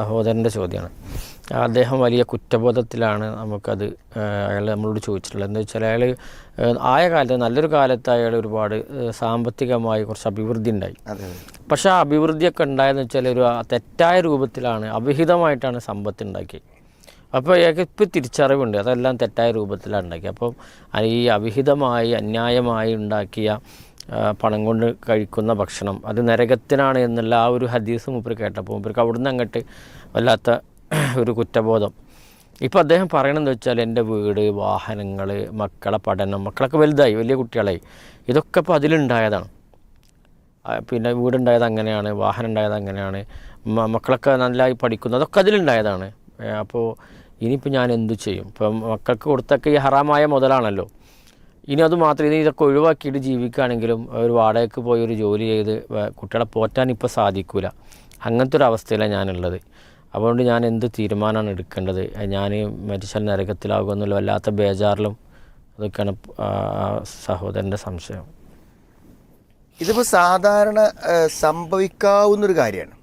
സഹോദരൻ്റെ ചോദ്യമാണ്. അദ്ദേഹം വലിയ കുറ്റബോധത്തിലാണ് നമുക്കത് അയാൾ നമ്മളോട് ചോദിച്ചിട്ടുള്ളത്. എന്താ വെച്ചാൽ അയാൾ ആയ കാലത്ത് നല്ലൊരു കാലത്ത് അയാൾ ഒരുപാട് സാമ്പത്തികമായി കുറച്ച് അഭിവൃദ്ധി ഉണ്ടായി. പക്ഷേ ആ അഭിവൃദ്ധിയൊക്കെ ഉണ്ടായെന്ന് വെച്ചാൽ ഒരു തെറ്റായ രൂപത്തിലാണ്, അവിഹിതമായിട്ടാണ് സമ്പത്ത് ഉണ്ടാക്കിയത്. അപ്പോൾ അയാൾക്ക് ഇപ്പോൾ തിരിച്ചറിവുണ്ട് അതെല്ലാം തെറ്റായ രൂപത്തിലാണ് ഉണ്ടാക്കിയത്. അപ്പം ഈ അവിഹിതമായി അന്യായമായി ഉണ്ടാക്കിയ പണം കൊണ്ട് കഴിക്കുന്ന ഭക്ഷണം അത് നരകത്തിനാണ് എന്നുള്ള ആ ഒരു ഹദീസ് മൂപ്പർ കേട്ടപ്പോൾ മൂപ്പർക്ക് അവിടുന്ന് അങ്ങോട്ട് വല്ലാത്ത ഒരു കുറ്റബോധം. ഇപ്പോൾ അദ്ദേഹം പറയണമെന്ന് വെച്ചാൽ എൻ്റെ വീട്, വാഹനങ്ങൾ, മക്കളെ പഠനം, മക്കളൊക്കെ വലുതായി, വലിയ കുട്ടികളായി, ഇതൊക്കെ ഇപ്പോൾ അതിലുണ്ടായതാണ്. പിന്നെ വീടുണ്ടായത് അങ്ങനെയാണ്, വാഹനം ഉണ്ടായത് അങ്ങനെയാണ്, മക്കളൊക്കെ നല്ലതായി പഠിക്കുന്നു, അതൊക്കെ അതിലുണ്ടായതാണ്. അപ്പോൾ ഇനിയിപ്പോൾ ഞാൻ എന്തു ചെയ്യും? ഇപ്പം മക്കൾക്ക് കൊടുത്തൊക്കെ ഈ ഹറാമായ മുതലാണല്ലോ. ഇനി അത് മാത്രം, ഇനി ഇതൊക്കെ ഒഴിവാക്കിയിട്ട് ജീവിക്കുകയാണെങ്കിലും ഒരു വാടകയ്ക്ക് പോയി ഒരു ജോലി ചെയ്ത് കുട്ടികളെ പോറ്റാൻ ഇപ്പോൾ സാധിക്കില്ല. അങ്ങനത്തെ ഒരു അവസ്ഥയിലാണ് ഞാനുള്ളത്. അതുകൊണ്ട് ഞാൻ എന്ത് തീരുമാനമാണ് എടുക്കേണ്ടത്? ഞാൻ മരിച്ചാൽ നരകത്തിലാകുമെന്നുള്ള വല്ലാത്ത ബേജാറിലും അതൊക്കെയാണ് സഹോദരൻ്റെ സംശയം. ഇതിപ്പോൾ സാധാരണ സംഭവിക്കാവുന്നൊരു കാര്യമാണ്.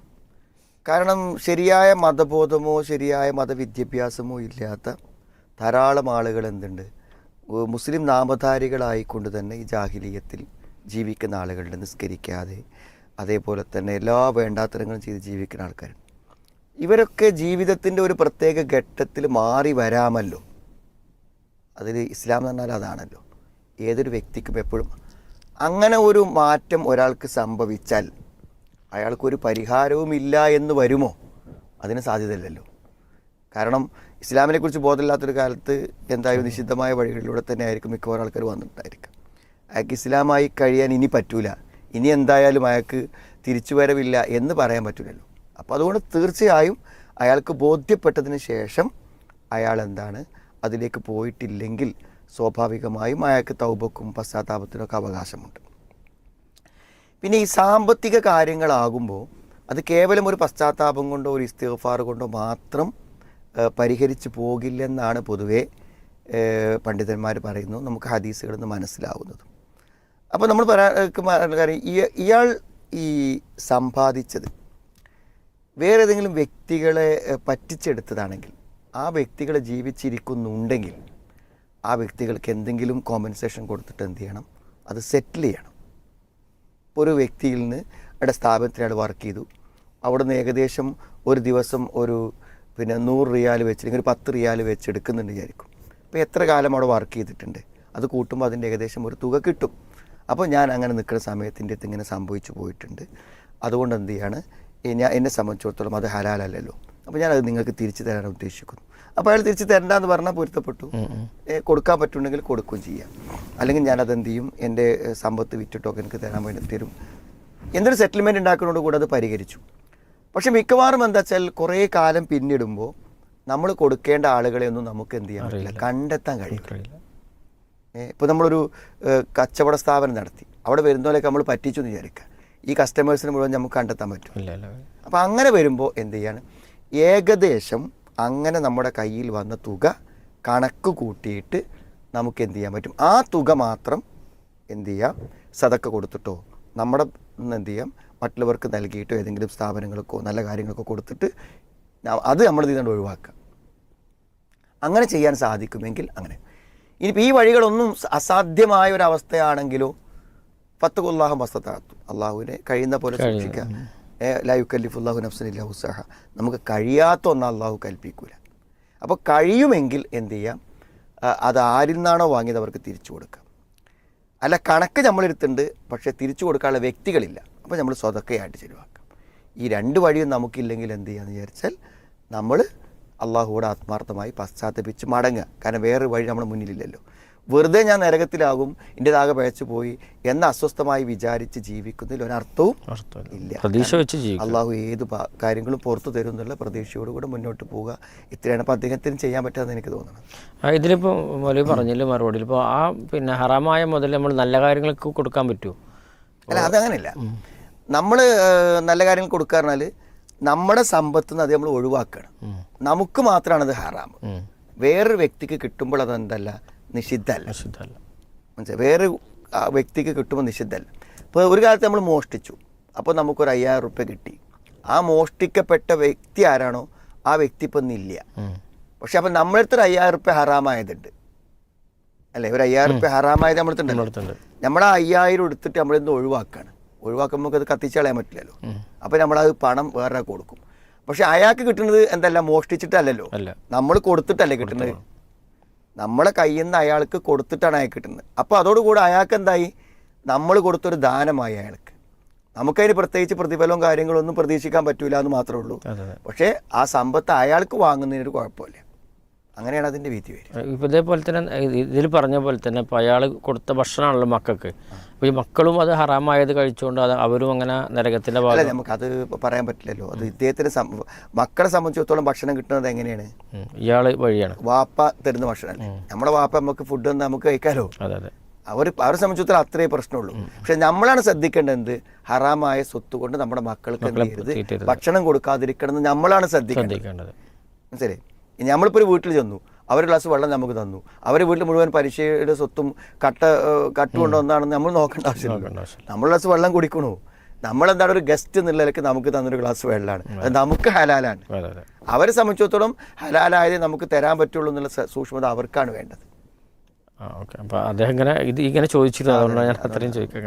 കാരണം ശരിയായ മതബോധമോ ശരിയായ മതവിദ്യാഭ്യാസമോ ഇല്ലാത്ത ധാരാളം ആളുകൾ എന്തുണ്ട്, മുസ്ലിം നാമധാരികളായിക്കൊണ്ട് തന്നെ ഈ ജാഹിലിയത്തിൽ ജീവിക്കുന്ന ആളുകളുണ്ട്. നിസ്കരിക്കാതെ, അതേപോലെ തന്നെ എല്ലാ വേണ്ടാത്തരങ്ങളും ചെയ്ത് ജീവിക്കുന്ന ആൾക്കാർ. ഇവരൊക്കെ ജീവിതത്തിൻ്റെ ഒരു പ്രത്യേക ഘട്ടത്തിൽ മാറി വരാമല്ലോ. അതിൽ ഇസ്ലാം എന്ന് പറഞ്ഞാൽ അതാണല്ലോ. ഏതൊരു വ്യക്തിക്കും എപ്പോഴും അങ്ങനെ ഒരു മാറ്റം ഒരാൾക്ക് സംഭവിച്ചാൽ അയാൾക്കൊരു പരിഹാരവും ഇല്ല എന്ന് വരുമോ? അതിന് സാധ്യതയില്ലല്ലോ. കാരണം ഇസ്ലാമിനെക്കുറിച്ച് ബോധമില്ലാത്തൊരു കാലത്ത് എന്തായാലും നിഷിദ്ധമായ വഴികളിലൂടെ തന്നെ ആയിരിക്കും മിക്കവാറും ആൾക്കാർ വന്നിട്ടുണ്ടായിരിക്കും. അയാൾക്ക് ഇസ്ലാമായി കഴിയാൻ ഇനി പറ്റൂല, ഇനി എന്തായാലും അയാൾക്ക് തിരിച്ചു വരവില്ല എന്ന് പറയാൻ പറ്റില്ലല്ലോ. അപ്പോൾ അതുകൊണ്ട് തീർച്ചയായും അയാൾക്ക് ബോധ്യപ്പെട്ടതിന് ശേഷം അയാൾ എന്താണ് അതിലേക്ക് പോയിട്ടില്ലെങ്കിൽ സ്വാഭാവികമായും അയാൾക്ക് തൗബക്കും പശ്ചാത്താപത്തിനൊക്കെ അവകാശമുണ്ട്. പിന്നെ ഈ സാമ്പത്തിക കാര്യങ്ങളാകുമ്പോൾ അത് കേവലം ഒരു പശ്ചാത്താപം കൊണ്ടോ ഒരു ഇസ്തിഗ്ഫാർ കൊണ്ടോ മാത്രം പരിഹരിച്ചു പോകില്ലെന്നാണ് പൊതുവേ പണ്ഡിതന്മാർ പറയുന്നു, നമുക്ക് ഹദീസുകളിൽ നിന്ന് മനസ്സിലാവുന്നത്. അപ്പോൾ നമ്മൾ പറയാൻ കാര്യം, ഇയാൾ ഈ സമ്പാദിച്ചത് വേറെ ഏതെങ്കിലും വ്യക്തികളെ പറ്റിച്ചെടുത്തതാണെങ്കിൽ, ആ വ്യക്തികൾ ജീവിച്ചിരിക്കുന്നുണ്ടെങ്കിൽ ആ വ്യക്തികൾക്ക് എന്തെങ്കിലും കോമ്പൻസേഷൻ കൊടുത്തിട്ട് എന്ത് ചെയ്യണം, അത് സെറ്റിൽ ചെയ്യണം. ഒരു വ്യക്തിയിൽ നിന്ന് അവിടെ സ്ഥാപനത്തിൽ അയാൾ വർക്ക് ചെയ്തു, അവിടെ നിന്ന് ഏകദേശം ഒരു ദിവസം ഒരു 100 റിയാൽ വെച്ച് അല്ലെങ്കിൽ ഒരു 10 റിയാൽ വെച്ച് എടുക്കുന്നുണ്ട് വിചാരിക്കും. അപ്പോൾ എത്ര കാലം അവിടെ വർക്ക് ചെയ്തിട്ടുണ്ട്, അത് കൂട്ടുമ്പോൾ അതിൻ്റെ ഏകദേശം ഒരു തുക കിട്ടും. അപ്പോൾ ഞാൻ അങ്ങനെ നിൽക്കുന്ന സമയത്തിൻ്റെ അടുത്ത് ഇങ്ങനെ സംഭവിച്ചു പോയിട്ടുണ്ട്, അതുകൊണ്ട് എന്ത് ചെയ്യാണ്, എന്നെ സംബന്ധിച്ചിടത്തോളം അത് ഹലാലല്ലല്ലോ, അപ്പോൾ ഞാനത് നിങ്ങൾക്ക് തിരിച്ചു തരാൻ ഉദ്ദേശിക്കുന്നു. അപ്പോൾ അയാൾ തിരിച്ച് തരണ്ടെന്ന് പറഞ്ഞാൽ പൊരുത്തപ്പെട്ടു, കൊടുക്കാൻ പറ്റുണ്ടെങ്കിൽ കൊടുക്കുകയും ചെയ്യാം. അല്ലെങ്കിൽ ഞാനത് എന്ത് ചെയ്യും, എൻ്റെ സമ്പത്ത് വിറ്റിട്ടൊക്കെ എനിക്ക് തരാൻ വേണ്ടി തരും. എന്തൊരു സെറ്റിൽമെൻറ്റ് ഉണ്ടാക്കുന്നതോട് കൂടെ അത് പരിഹരിച്ചു. പക്ഷെ മിക്കവാറും എന്താ വെച്ചാൽ കുറേ കാലം പിന്നിടുമ്പോൾ നമ്മൾ കൊടുക്കേണ്ട ആളുകളെയൊന്നും നമുക്ക് എന്ത് ചെയ്യാൻ പറ്റില്ല, കണ്ടെത്താൻ കഴിയില്ല. ഇപ്പോൾ നമ്മളൊരു കച്ചവട സ്ഥാപനം നടത്തി, അവിടെ വരുന്നവരൊക്കെ നമ്മൾ പറ്റിച്ചു എന്ന് വിചാരിക്കുക, ഈ കസ്റ്റമേഴ്സിന് മുഴുവൻ നമുക്ക് കണ്ടെത്താൻ പറ്റും. അപ്പോൾ അങ്ങനെ വരുമ്പോൾ എന്ത് ചെയ്യാണ്, ഏകദേശം അങ്ങനെ നമ്മുടെ കയ്യിൽ വന്ന തുക കണക്ക് കൂട്ടിയിട്ട് നമുക്ക് എന്ത് ചെയ്യാൻ പറ്റും, ആ തുക മാത്രം എന്ത് ചെയ്യാം, സദക്ക കൊടുത്തിട്ടോ നമ്മുടെ എന്ത് ചെയ്യാം, മറ്റുള്ളവർക്ക് നൽകിയിട്ടോ ഏതെങ്കിലും സ്ഥാപനങ്ങൾക്കോ നല്ല കാര്യങ്ങൾക്കോ കൊടുത്തിട്ട് അത് നമ്മൾ ഇതിനെ ഒഴിവാക്കുക. അങ്ങനെ ചെയ്യാൻ സാധിക്കുമെങ്കിൽ അങ്ങനെ. ഇനിയിപ്പോൾ ഈ വഴികളൊന്നും അസാധ്യമായ ഒരവസ്ഥയാണെങ്കിലോ ഫത്തഖുല്ലാഹ മസ്തതഅതു, അള്ളാഹുവിനെ കഴിയുന്ന പോലെ സൂക്ഷിക്കുക. ലാ യുകല്ലിഫുല്ലാഹു നഫ്സൻ ഇല്ലാ വസ്അഹാ, നമുക്ക് കഴിയാത്ത ഒന്നും അള്ളാഹു കൽപ്പിക്കൂല. അപ്പോൾ കഴിയുമെങ്കിൽ എന്ത് ചെയ്യാം, അത് ആരിൽ നിന്നാണോ വാങ്ങിയത് അവർക്ക് തിരിച്ചു കൊടുക്കാം. അല്ല, കണക്ക് നമ്മളെടുത്തുണ്ട് പക്ഷേ തിരിച്ചു കൊടുക്കാനുള്ള വ്യക്തികളില്ല, അപ്പോൾ നമ്മൾ സ്വതക്കയായിട്ട് ചിലവാക്കാം. ഈ 2 വഴിയും നമുക്കില്ലെങ്കിൽ എന്ത് ചെയ്യാന്ന് വിചാരിച്ചാൽ നമ്മൾ അള്ളാഹുവോട് ആത്മാർത്ഥമായി പശ്ചാത്തപിച്ച് മടങ്ങുക. കാരണം വേറൊരു വഴി നമ്മുടെ മുന്നിലില്ലല്ലോ. വെറുതെ ഞാൻ നരകത്തിലാകും, എൻ്റെതാകെ പഴച്ചു പോയി എന്ന് അസ്വസ്ഥമായി വിചാരിച്ച് ജീവിക്കുന്നതിൽ ഒരർത്ഥവും ഇല്ല. പ്രതീക്ഷ വെച്ച് ജീവിക്കുക. അള്ളാഹു ഏത് കാര്യങ്ങളും പുറത്തു തരും എന്നുള്ള പ്രതീക്ഷയോടുകൂടെ മുന്നോട്ട് പോവുക. ഇത്രയാണ് അപ്പോൾ അദ്ദേഹത്തിന് ചെയ്യാൻ പറ്റാമെന്ന് എനിക്ക് തോന്നുന്നത്. ഇതിലിപ്പോൾ മൊലി പറഞ്ഞില്ല മറുപടിയിൽ, ഇപ്പോൾ ആ പിന്നെ ഹറാമായ മുതൽ നമ്മൾ നല്ല കാര്യങ്ങൾക്ക് കൊടുക്കാൻ പറ്റുമോ? അല്ല, അതങ്ങനെയല്ല. നമ്മൾ നല്ല കാര്യങ്ങൾ കൊടുക്കുക പറഞ്ഞാൽ നമ്മുടെ സമ്പത്ത് നിന്ന് അത് നമ്മൾ ഒഴിവാക്കണം. നമുക്ക് മാത്രമാണ് അത് ഹറാം. വേറൊരു വ്യക്തിക്ക് കിട്ടുമ്പോൾ അതെന്തല്ല, നിഷിദ്ധല്ല. മനസ്സിലായി? വേറെ വ്യക്തിക്ക് കിട്ടുമ്പോൾ നിഷിദ്ധല്ല. ഇപ്പോൾ ഒരു കാലത്ത് നമ്മൾ മോഷ്ടിച്ചു, അപ്പോൾ നമുക്കൊരു 5000 റുപ്യ കിട്ടി. ആ മോഷ്ടിക്കപ്പെട്ട വ്യക്തി ആരാണോ ആ വ്യക്തി ഇപ്പം ഇന്നില്ല. പക്ഷെ അപ്പം നമ്മളടുത്ത് ഒരു 5000 റുപ്യ ഹറാമായതുണ്ട് അല്ലേ? ഒരു 5000 റുപ്യ ഹറാമായത് നമ്മളടുത്തുണ്ട്. നമ്മൾ ആ 5000 എടുത്തിട്ട് നമ്മളിന്ന് ഒഴിവാക്കുമ്പോൾ നമുക്ക് അത് കത്തിച്ച് കളയാൻ പറ്റില്ലല്ലോ. അപ്പം നമ്മളത് പണം വേറെ കൊടുക്കും. പക്ഷെ അയാൾക്ക് കിട്ടുന്നത് എന്തല്ല, മോഷ്ടിച്ചിട്ടല്ലല്ലോ, നമ്മൾ കൊടുത്തിട്ടല്ലേ കിട്ടുന്നത്. നമ്മളെ കയ്യിൽ നിന്ന് അയാൾക്ക് കൊടുത്തിട്ടാണ് അയാൾക്ക് കിട്ടുന്നത്. അപ്പോൾ അതോടുകൂടി അയാൾക്ക് എന്തായി, നമ്മൾ കൊടുത്തൊരു ദാനമായി അയാൾക്ക്. നമുക്കതിന് പ്രത്യേകിച്ച് പ്രതിഫലവും കാര്യങ്ങളൊന്നും പ്രതീക്ഷിക്കാൻ പറ്റൂല എന്ന് മാത്രമേ ഉള്ളൂ. പക്ഷേ ആ സമ്പത്ത് അയാൾക്ക് വാങ്ങുന്നതിനൊരു കുഴപ്പമില്ല. അങ്ങനെയാണ് അതിൻ്റെ വീതി വരിക. ഇപ്പോൾ ഇതേപോലെ തന്നെ ഇതിൽ പറഞ്ഞ പോലെ തന്നെ ഇപ്പോൾ അയാൾ കൊടുത്ത ഭക്ഷണമാണല്ലോ മക്കൾക്ക്. അപ്പോൾ ഈ മക്കളും അത് ഹറാമായത് കഴിച്ചുകൊണ്ട് അത് അവരും അങ്ങനെ നരകത്തിൻ്റെ അല്ല, നമുക്കത് പറയാൻ പറ്റില്ലല്ലോ. അത് ഇദ്ദേഹത്തിന് മക്കളെ സംബന്ധിച്ചിടത്തോളം ഭക്ഷണം കിട്ടുന്നത് എങ്ങനെയാണ്? ഇയാൾ വഴിയാണ്. വാപ്പ തരുന്ന ഭക്ഷണമല്ലേ. നമ്മുടെ വാപ്പ നമുക്ക് ഫുഡ് നമുക്ക് കഴിക്കാമല്ലോ. അതെ. അവരെ സംബന്ധിച്ചിടത്തോളം അത്രേ പ്രശ്നമുള്ളൂ. പക്ഷെ നമ്മളാണ് ശ്രദ്ധിക്കേണ്ടത്, ഹറാമായ സ്വത്ത് കൊണ്ട് നമ്മുടെ മക്കൾക്ക് ഭക്ഷണം കൊടുക്കാതിരിക്കണം എന്ന് നമ്മളാണ് ശ്രദ്ധിക്കേണ്ടത്. മനസ്സിലായി? നമ്മളിപ്പോൾ ഒരു വീട്ടിൽ ചെന്നു, അവർ ഗ്ലാസ് വെള്ളം നമുക്ക് തന്നു, അവരുടെ വീട്ടിൽ മുഴുവൻ പരീക്ഷയുടെ സ്വത്തും കട്ടുകൊണ്ടൊന്നാണെന്ന് നമ്മൾ നോക്കേണ്ട ആവശ്യമില്ല. നമ്മൾ ഗ്ലാസ് വെള്ളം കുടിക്കണു, നമ്മളെന്താണ് ഒരു ഗസ്റ്റ് എന്നുള്ള നിലയ്ക്ക് നമുക്ക് തന്നൊരു ഗ്ലാസ് വെള്ളമാണ്, അത് നമുക്ക് ഹലാലാണ്. അവരെ സംബന്ധിച്ചിടത്തോളം ഹലാലായത് നമുക്ക് തരാൻ പറ്റുള്ളൂ എന്നുള്ള സൂക്ഷ്മത അവർക്കാണ് വേണ്ടത്. ഓക്കെ. അപ്പോൾ അദ്ദേഹം ഇങ്ങനെ ചോദിച്ചിരുന്നു, അതുകൊണ്ടാണ് ഞാൻ അത്രയും ചോദിക്കുക.